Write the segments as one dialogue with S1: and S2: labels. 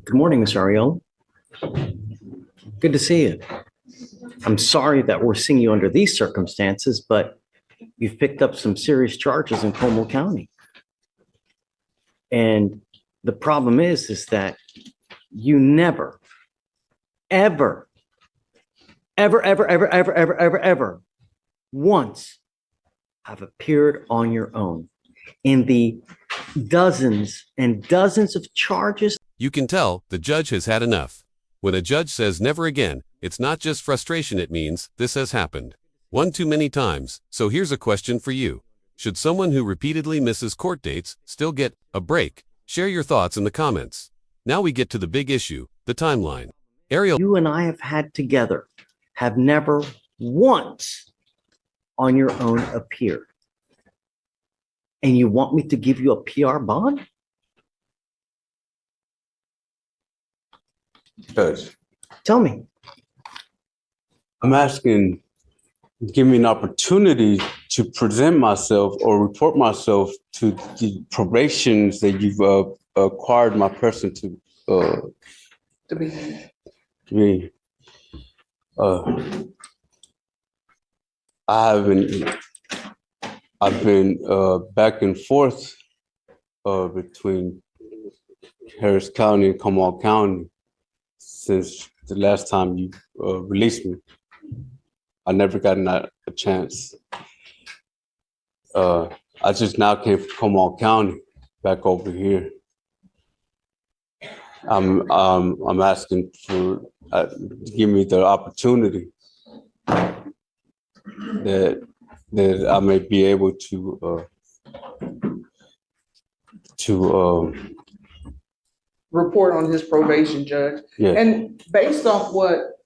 S1: Good morning, Ms. Ariel. Good to see you. I'm sorry that we're seeing you under these circumstances, but you've picked up some serious charges in Como County. And the problem is that you never, ever, ever, ever, ever, ever, ever, ever, ever once have appeared on your own in the dozens and dozens of charges.
S2: You can tell the judge has had enough. When a judge says never again, it's not just frustration, it means this has happened one too many times. So here's a question for you. Should someone who repeatedly misses court dates still get a break? Share your thoughts in the comments. Now we get to the big issue, the timeline. Ariel,
S1: You and I have had together have never once on your own appeared. And you want me to give you a PR bond?
S3: Judge,
S1: Tell me.
S3: I'm asking, give me an opportunity to present myself or report myself to the probations that you've acquired my person to be. I've been back and forth between Harris County and Comal County since the last time you released me. I never gotten a chance. I just now came from Comal County back over here. I'm asking for give me the opportunity that I may be able to
S4: report on his probation, Judge.
S3: yeah.
S4: And based off what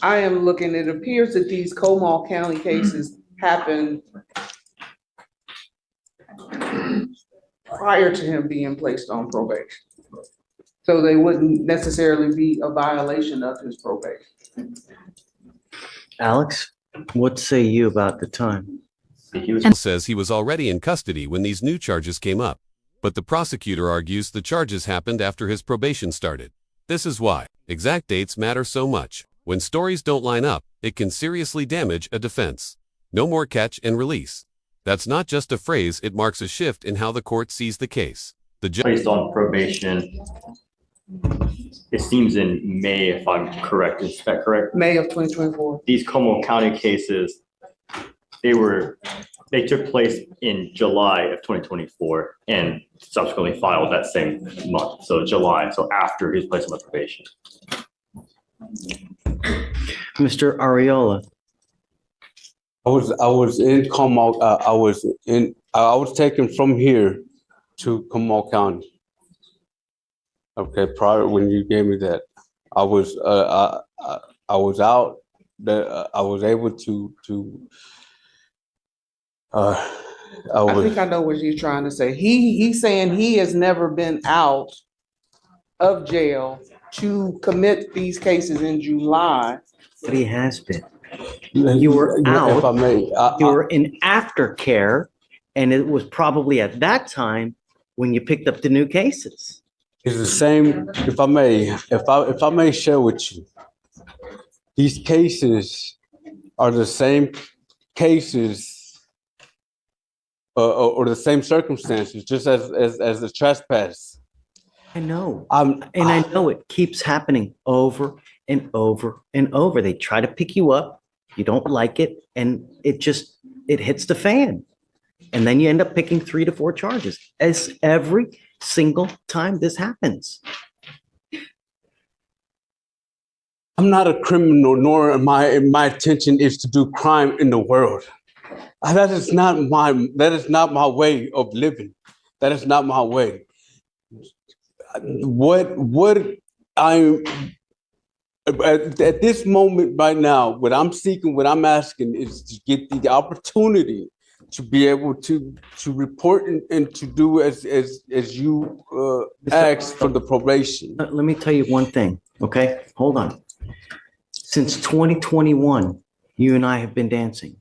S4: I am looking, it appears that these Comal County cases happened prior to him being placed on probation. So they wouldn't necessarily be a violation of his probation.
S1: Alex, what say you about the time?
S2: says he was already in custody when these new charges came up. But the prosecutor argues the charges happened after his probation started. This is why exact dates matter so much. When stories don't line up, it can seriously damage a defense. No more catch and release. That's not just a phrase, it marks a shift in how the court sees the case. The judge
S5: placed on probation, it seems in May, if I'm correct. Is that correct?
S4: May of 2024.
S5: These Como County cases, they took place in July of 2024 and subsequently filed that same month. So July, so after his place on the probation.
S1: Mr. Ariola,
S3: I was in Comal. I was taken from here to Comal County. Okay, prior when you gave me that, I was out. That I was able to.
S4: I think I know what you're trying to say. He's saying he has never been out of jail to commit these cases in July.
S1: but he has been. You were out.
S3: If I may,
S1: You were in aftercare, and it was probably at that time when you picked up the new cases.
S3: it's the same. If I may share with you, these cases are the same cases. Or the same circumstances, just as the trespass.
S1: I know. And I know it keeps happening over and over and over. They try to pick you up, you don't like it, and it hits the fan. And then you end up picking 3 to 4 charges as every single time this happens.
S3: I'm not a criminal, nor my intention is to do crime in the world. That is not my way of living. That is not my way. What I'm at this moment right now, what I'm seeking, what I'm asking is to get the opportunity to be able to report and to do as you asked for the probation.
S1: Let me tell you one thing, okay? Hold on. Since 2021, you and I have been dancing.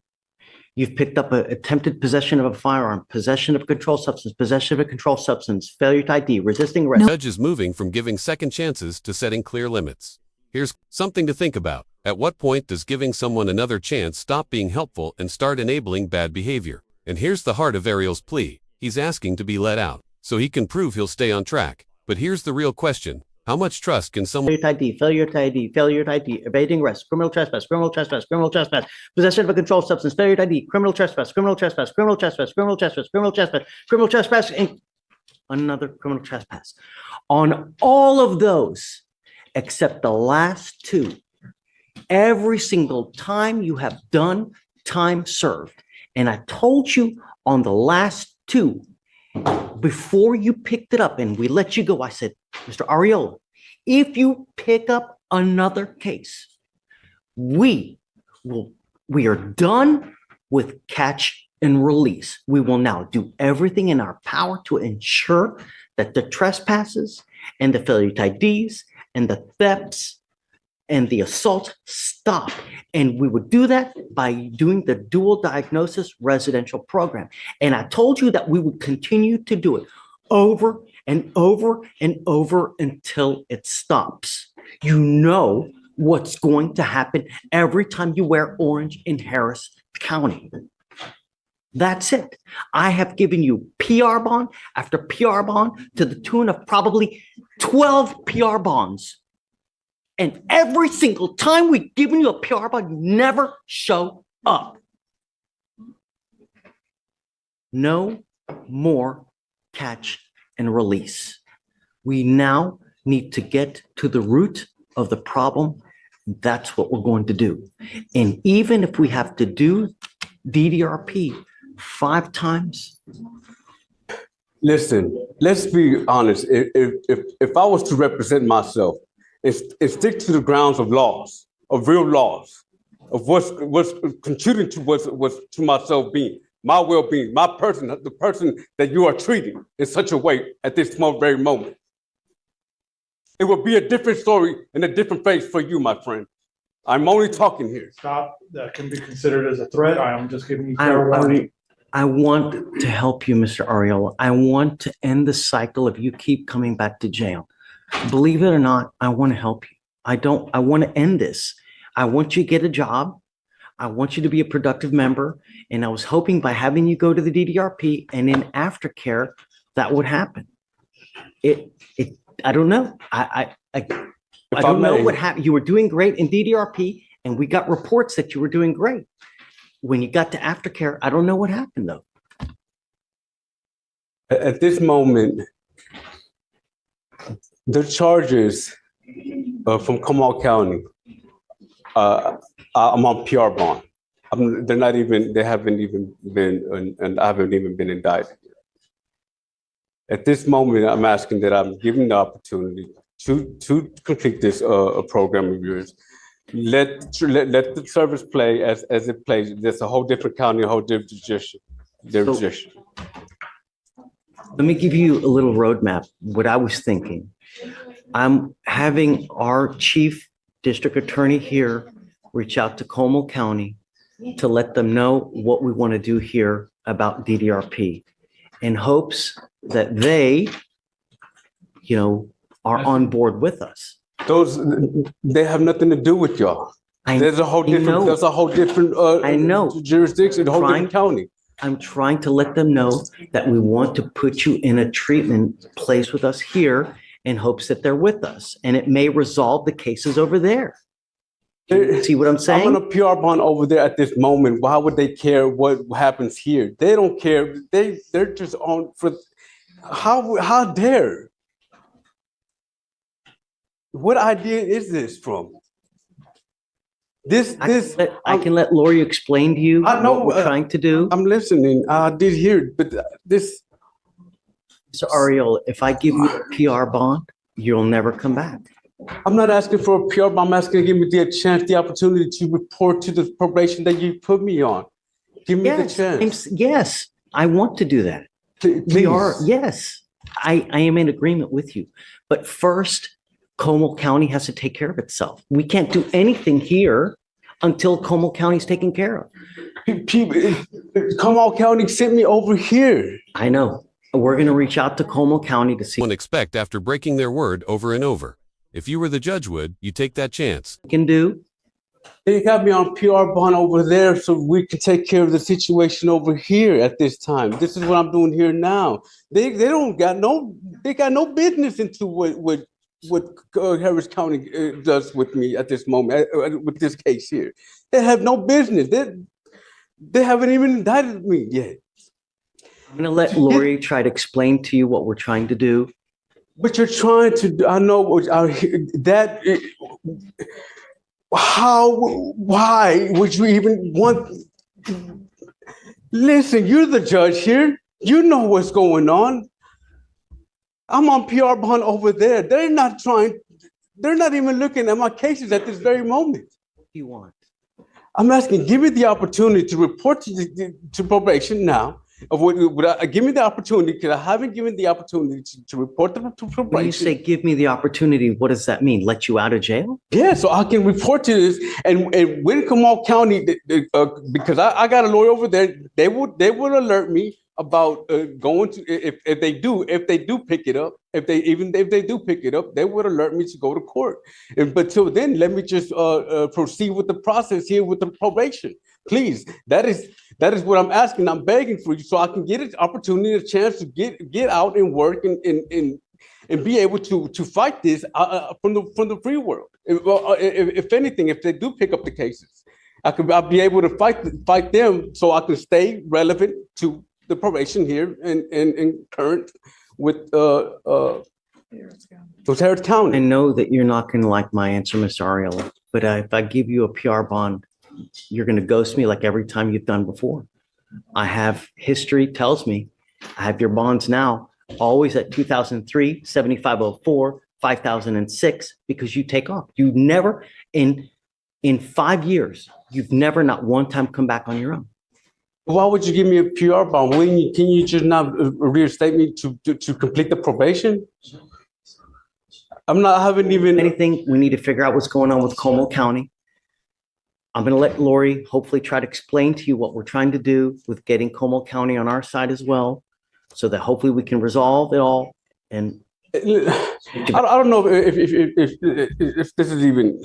S1: You've picked up a attempted possession of a firearm, possession of a controlled substance, possession of a controlled substance, failure to ID, resisting arrest.
S2: Judge is moving from giving second chances to setting clear limits. Here's something to think about. At what point does giving someone another chance stop being helpful and start enabling bad behavior? And here's the heart of Ariel's plea. He's asking to be let out so he can prove he'll stay on track. But here's the real question. How much trust can someone
S1: failure to ID, evading arrest, criminal trespass, possession of a controlled substance, failure to ID, criminal trespass, and another criminal trespass. On all of those, except the last two, every single time you have done time served. And I told you on the last two, before you picked it up and we let you go, I said, Mr. Ariola, if you pick up another case, we are done with catch and release. We will now do everything in our power to ensure that the trespasses and the failure to IDs and the thefts and the assault stop. And we would do that by doing the dual diagnosis residential program. And I told you that we would continue to do it over and over and over until it stops. You know what's going to happen every time you wear orange in Harris County. That's it. I have given you PR bond after PR bond to the tune of probably 12 PR bonds. And every single time we've given you a PR bond, you never show up. No more catch and release. We now need to get to the root of the problem. That's what we're going to do. And even if we have to do DDRP 5 times.
S3: Listen, let's be honest. If I was to represent myself, and stick to the grounds of laws, of real laws, of what's contributing to myself being, my well-being, my person, the person that you are treating in such a way at this very moment. It would be a different story and a different face for you, my friend. I'm only talking here.
S6: Stop. That can be considered as a threat. I am just giving you fair warning.
S1: I want to help you, Mr. Ariola. I want to end the cycle of you keep coming back to jail. Believe it or not, I want to help you. I want to end this. I want you to get a job. I want you to be a productive member. And I was hoping by having you go to the DDRP and in aftercare, that would happen. I don't know. I don't know what happened. You were doing great in DDRP and we got reports that you were doing great. When you got to aftercare, I don't know what happened though.
S3: At this moment, the charges from Comal County, I'm on PR bond. They haven't even been, and I haven't even been indicted. At this moment, I'm asking that I'm given the opportunity to complete this program of yours. Let the service play as it plays. There's a whole different county, a whole different judicial.
S1: Let me give you a little roadmap, what I was thinking. I'm having our chief district attorney here reach out to Comal County to let them know what we want to do here about DDRP in hopes that they, are on board with us.
S3: They have nothing to do with y'all. There's a whole different
S1: I know.
S3: Jurisdiction, a whole different county.
S1: I'm trying to let them know that we want to put you in a treatment place with us here in hopes that they're with us. And it may resolve the cases over there. See what I'm saying?
S3: I'm on a PR bond over there at this moment. Why would they care what happens here? They don't care. They're just on for how dare? What idea is this from?
S1: I can let Lori explain to you what we're trying to do.
S3: I'm listening. I did hear, but this.
S1: So Ariel, if I give you a PR bond, you'll never come back.
S3: I'm not asking for a PR bond. I'm asking to give me the opportunity to report to the probation that you put me on. Give me the chance.
S1: Yes, I want to do that. Yes, I am in agreement with you. But first, Comal County has to take care of itself. We can't do anything here until Comal County is taken care of.
S3: People, Comal County sent me over here.
S1: I know. We're going to reach out to Como County to see what
S2: One expect after breaking their word over and over. If you were the judge, would you take that chance?
S1: we can do.
S3: They got me on PR bond over there so we can take care of the situation over here at this time. This is what I'm doing here now. They got no business into what Harris County does with me at this moment, with this case here. They have no business. They haven't even indicted me yet.
S1: I'm going to let Lori try to explain to you what we're trying to do.
S3: But you're trying to, I know that, why would you even want, listen, you're the judge here. You know what's going on. I'm on PR bond over there. They're not even looking at my cases at this very moment.
S1: What do you want?
S3: I'm asking, give me the opportunity to report to probation now. Give me the opportunity, because I haven't given the opportunity to report to probation.
S1: When you say give me the opportunity, what does that mean? Let you out of jail?
S3: Yeah, so I can report to this. And when Comal County, because I got a lawyer over there, they would alert me about going to, if they do pick it up, if they do pick it up, they would alert me to go to court. But till then, let me just proceed with the process here with the probation. Please, that is what I'm asking. I'm begging for you, so I can get an opportunity, a chance to get out and work and be able to fight this from the free world. If anything, if they do pick up the cases, I'll be able to fight them, so I can stay relevant to the probation here and current with Harris County.
S1: I know that you're not going to like my answer, Mr. Ariella, but if I give you a PR bond, you're going to ghost me like every time you've done before. I have history tells me I have your bonds now always at 2003, 7504, 5006, because you take off. You never in 5 years, you've never not one time come back on your own.
S3: Why would you give me a PR bond? Can you just not reinstate me to complete the probation? I haven't even
S1: anything. We need to figure out what's going on with Como County. I'm going to let Lori hopefully try to explain to you what we're trying to do with getting Como County on our side as well, so that hopefully we can resolve it all. And
S3: I don't know if this is even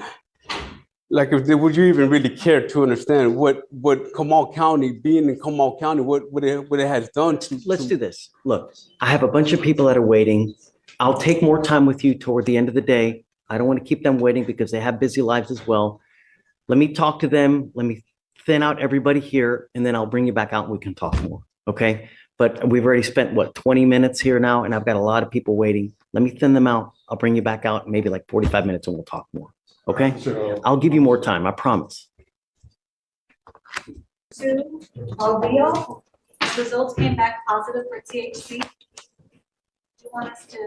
S3: like, would you even really care to understand what Comal County, being in Comal County, what it has done to?
S1: Let's do this. Look, I have a bunch of people that are waiting. I'll take more time with you toward the end of the day. I don't want to keep them waiting because they have busy lives as well. Let me talk to them. Let me thin out everybody here, and then I'll bring you back out and we can talk more. Okay. But we've already spent 20 minutes here now, and I've got a lot of people waiting. Let me thin them out. I'll bring you back out maybe like 45 minutes and we'll talk more. Okay. I'll give you more time. I promise.
S7: To Albio, results came back positive for THC. Do you want us to?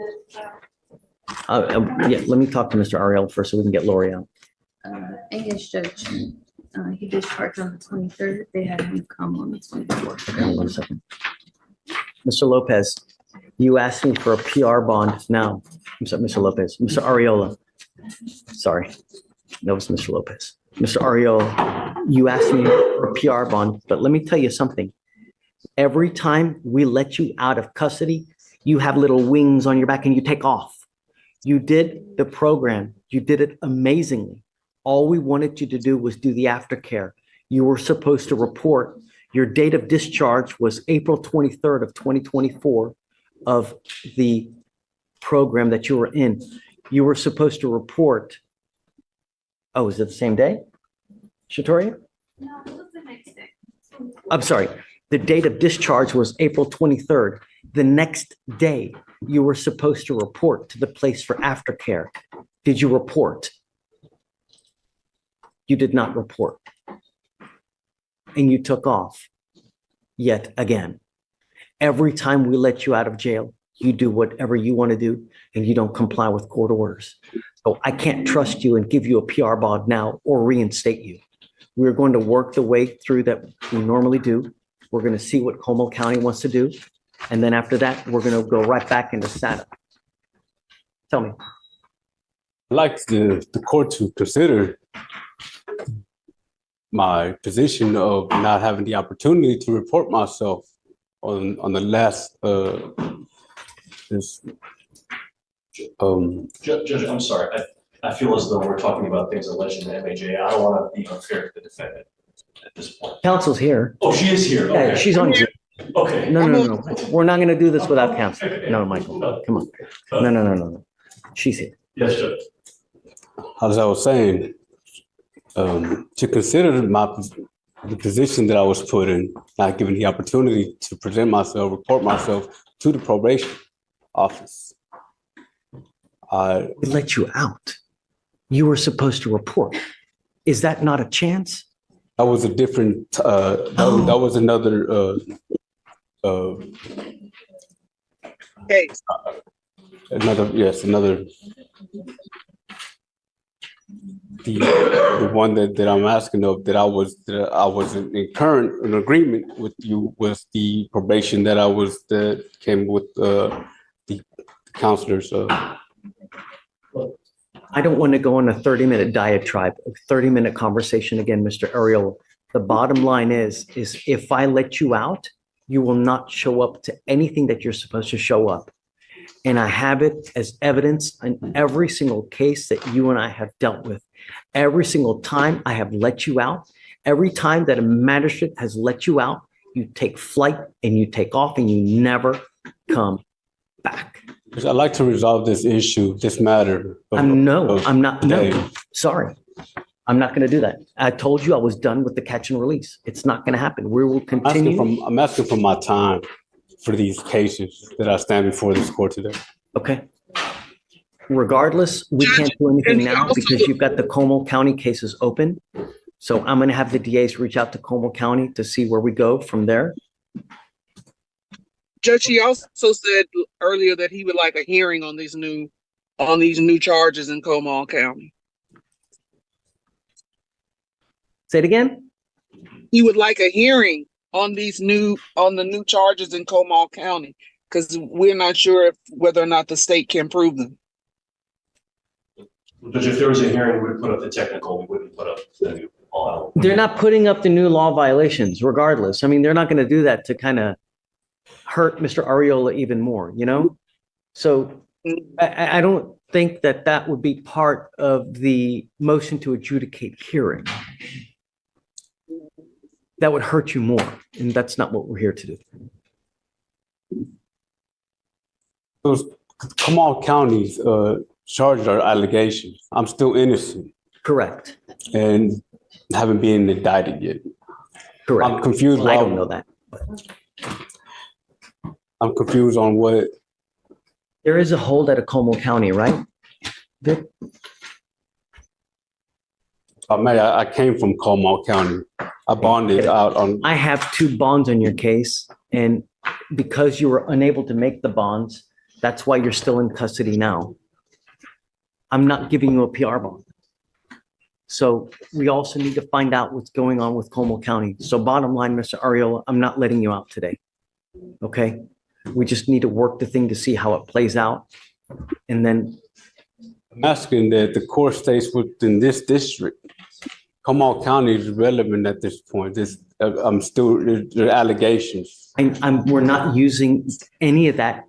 S1: Yeah, let me talk to Mr. Ariel first so we can get Lori out.
S8: English judge, he discharged on the 23rd. They had him come on the 24th.
S1: Hang on 1 second. Mr. Lopez, you asked me for a PR bond now. I'm sorry, Mr. Lopez, Mr. Ariola. Sorry, that was Mr. Lopez. Mr. Ariola, you asked me for a PR bond, but let me tell you something. Every time we let you out of custody, you have little wings on your back and you take off. You did the program. You did it amazingly. All we wanted you to do was do the aftercare. You were supposed to report. Your date of discharge was April 23rd of 2024 of the program that you were in. You were supposed to report. Oh, is it the same day, Shatoria?
S7: No, it was the next day.
S1: I'm sorry. The date of discharge was April 23rd. The next day, you were supposed to report to the place for aftercare. Did you report? You did not report. And you took off yet again. Every time we let you out of jail, you do whatever you want to do and you don't comply with court orders. So I can't trust you and give you a PR bond now or reinstate you. We're going to work the way through that we normally do. We're going to see what Como County wants to do. And then after that, we're going to go right back into SATA. Tell me.
S3: I'd like the court to consider my position of not having the opportunity to report myself on the last this
S9: Judge, I'm sorry. I feel as though we're talking about things alleged in the MAJ. I don't want to be unfair to the defendant at this point.
S1: Counsel's here.
S9: Oh, she is here.
S1: Yeah,
S9: Okay.
S1: she's on Zoom.
S9: Okay.
S1: No. We're not gonna do this without counsel. No, Michael, come on. No. She's here.
S9: Yes, Judge.
S3: as I was saying, to consider the position that I was put in, not given the opportunity to present myself, report myself to the probation office.
S1: We let you out. You were supposed to report. Is that not a chance?
S3: That was a different, that was another
S4: Case.
S3: another. The one that I'm asking of, that I was in current in agreement with you, was the probation that came with the counselors.
S1: I don't want to go on a 30-minute diatribe, a 30-minute conversation again, Mr. Ariel. The bottom line is if I let you out, you will not show up to anything that you're supposed to show up. And I have it as evidence in every single case that you and I have dealt with. Every single time I have let you out, every time that a magistrate has let you out, you take flight and you take off and you never come back.
S3: I'd like to resolve this issue, this matter.
S1: I'm not. Sorry. I'm not going to do that. I told you I was done with the catch and release. It's not going to happen. We will continue.
S3: I'm asking for my time for these cases that I stand before this court today.
S1: Okay. Regardless, we can't do anything now because you've got the Como County cases open. So I'm going to have the DAs reach out to Como County to see where we go from there.
S4: Judge, he also said earlier that he would like a hearing on these new charges in Como County.
S1: Say it again.
S4: He would like a hearing on the new charges in Como County because we're not sure whether or not the state can prove them.
S9: But if there was a hearing, we would put up the technical, we wouldn't put up the new law.
S1: They're not putting up the new law violations regardless. I mean, they're not going to do that to kind of hurt Mr. Ariola even more, you know? So I don't think that would be part of the motion to adjudicate hearing. That would hurt you more, and that's not what we're here to do.
S3: Those Kamal County's charges are allegations. I'm still innocent.
S1: Correct.
S3: And haven't been indicted yet.
S1: Correct.
S3: I'm confused.
S1: Well, I don't know that.
S3: I'm confused on what.
S1: There is a hold at a Como County, right, Vic?
S3: I came from Como County. I bonded out on.
S1: I have 2 bonds on your case, and because you were unable to make the bonds, that's why you're still in custody now. I'm not giving you a PR bond. So we also need to find out what's going on with Como County. So bottom line, Mr. Ariola, I'm not letting you out today. Okay? We just need to work the thing to see how it plays out. And then
S3: I'm asking that the court stays within this district. Kamal County is relevant at this point. I'm still, there are allegations.
S1: we're not using any of that.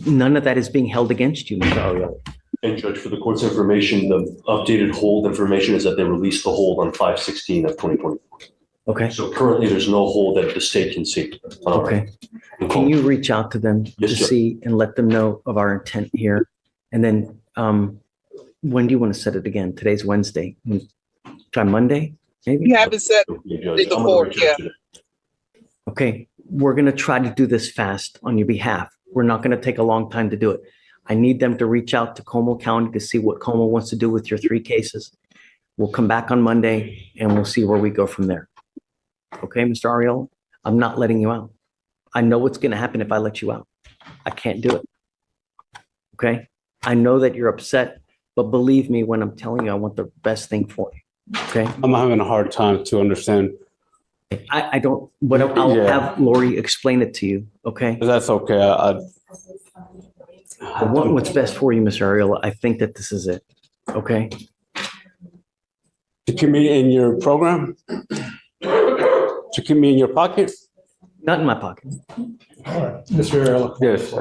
S1: None of that is being held against you, Mr. Ariola.
S9: And Judge, for the court's information, the updated hold information is that they released the hold on 5/16 of 2024.
S1: Okay.
S9: So currently there's no hold that the state can see.
S1: Okay. Can you reach out to them to see and let them know of our intent here? And then when do you want to set it again? Today's Wednesday. Try Monday, maybe?
S4: You haven't set the board, yeah.
S1: Okay. We're going to try to do this fast on your behalf. We're not going to take a long time to do it. I need them to reach out to Como County to see what Como wants to do with your 3 cases. We'll come back on Monday and we'll see where we go from there. Okay, Mr. Ariola, I'm not letting you out. I know what's going to happen if I let you out. I can't do it. Okay? I know that you're upset, but believe me when I'm telling you I want the best thing for you. Okay?
S3: I'm having a hard time to understand.
S1: I don't, but I'll have Lori explain it to you. Okay?
S3: That's okay.
S1: I want what's best for you, Mr. Ariola. I think that this is it. Okay?
S3: To keep me in your program? To keep me in your pocket?
S1: Not in my pocket.
S6: All right, Mr. Ayala.
S3: Yes.